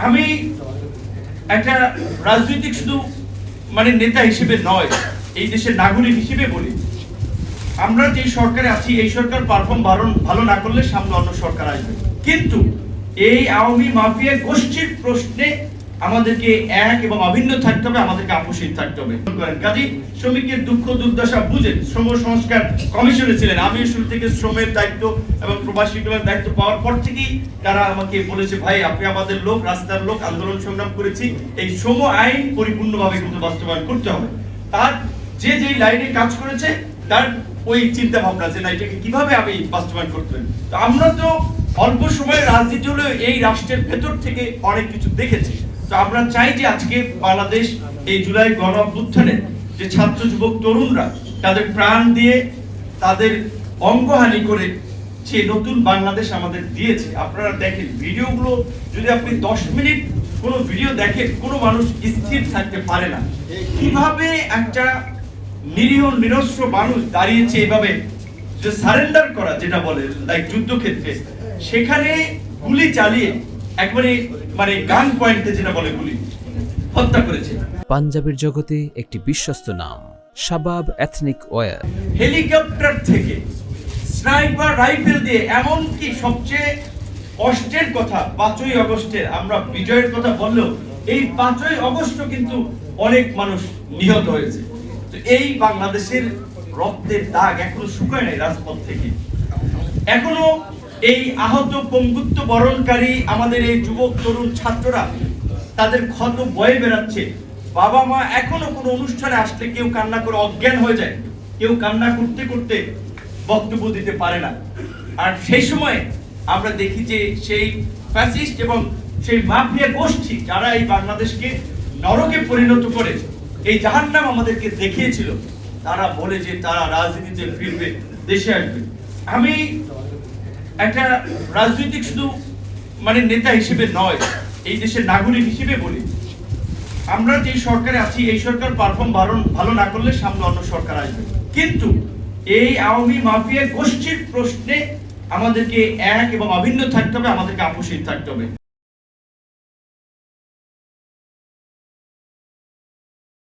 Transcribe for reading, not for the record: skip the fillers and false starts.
আমি একটা রাজনৈতিক শুধু নেতা হিসেবে নয়, এই দেশের নাগরিক হিসেবে বলি, আমরা যে সরকারে আছি এই সরকার পারফর্ম ভালো না করলে সামনে অন্য সরকার আসবে, কিন্তু এই আওয়ামী মাফিয়া গোষ্ঠীর প্রশ্নে আমাদেরকে এক এবং অভিন্ন থাকতে হবে, আমাদেরকে আপোষহীন থাকতে হবে। কাজী শ্রমিকের দুঃখ দুর্দশা বুঝেন, শ্রম সংস্কার কমিশনে ছিলেন, আমি শুরু থেকে শ্রমের দায়িত্ব এবং প্রবাসী কল্যাণের দায়িত্ব পাওয়ার পর থেকেই তারা আমাকে বলেছে, ভাই আপনি আমাদের লোক, রাস্তার লোক, আন্দোলন সংগ্রাম করেছি, এই শ্রম আইন পরিপূর্ণভাবে কিন্তু বাস্তবায়ন করতে হবে। তার যে লাইনে কাজ করেছে তার ওই চিন্তা ভাবনা যে না এটাকে কিভাবে আমি বাস্তবায়ন করতে পারি। তো আমরা তো অল্প সময়ের রাজনীতি হলেও এই রাষ্ট্রের ভেতর থেকে অনেক কিছু দেখেছি। তো আমরা চাই যে আজকে বাংলাদেশ এই জুলাই গণ অভ্যুত্থানে যে ছাত্র যুবক তরুণরা তাদের প্রাণ দিয়ে তাদের অঙ্গহানি করে যে নতুন বাংলাদেশ আমাদের দিয়েছে, আপনারা দেখেন ভিডিওগুলো, যদি আপনি 10 মিনিট কোনো ভিডিও দেখেন কোনো মানুষ স্থির থাকতে পারে না। কিভাবে একটা নিরীহ নিরস্ত্র মানুষ দাঁড়িয়েছে এভাবে, যে সারেন্ডার করা যেটা বলে লাইক যুদ্ধক্ষেত্রে, সেখানে গুলি চালিয়ে একবারে গান পয়েন্টে যেটা বলে গুলি হত্যা করেছে। পাঞ্জাবের জগতে একটি বিশ্বস্ত নাম শাবাব এথনিক ওয়্যার। হেলিকপ্টার থেকে স্নাইপার রাইফেল দিয়ে, এমনকি সবচেয়ে কষ্টের কথা 5ই আগস্টের, আমরা বিজয়ের কথা বললেও এই 5ই আগস্ট কিন্তু অনেক মানুষ নিহত হয়েছে। তো এই বাংলাদেশের রক্তের দাগ এখনো শুকায় নাই রাজপথ থেকে। এখনো এই আহত পঙ্গুত্ব বরণকারী আমাদের এই যুবক তরুণ ছাত্ররা তাদের ক্ষত বয়ে বেড়াচ্ছে। বাবা মা এখনো কোনো অনুষ্ঠানে আসলে কেউ কান্না করে অজ্ঞান হয়ে যায়, কেউ কান্না করতে করতে বক্তব্য দিতে পারে না। আর সেই সময় আমরা দেখি যে সেই ফ্যাসিস্ট এবং সেই মাফিয়া গোষ্ঠী যারা এই বাংলাদেশকে নরকে পরিণত করে এই জাহান্নাম আমাদেরকে দেখিয়েছিল, তারা বলে যে তারা রাজনীতিতে ফিরবে, দেশে আসবে। আমি একটা রাজনৈতিক শুধু নেতা হিসেবে নয়, এই দেশের নাগরিক হিসেবে বলি, আমরা যে সরকারে আছি এই সরকার পারফর্ম ভালো না করলে সামনে অন্য সরকার আসবে, কিন্তু এই আওয়ামী মাফিয়া গোষ্ঠীর প্রশ্নে আমাদেরকে এক এবং অভিন্ন থাকতে হবে, আমাদেরকে আপোষহীন থাকতে হবে।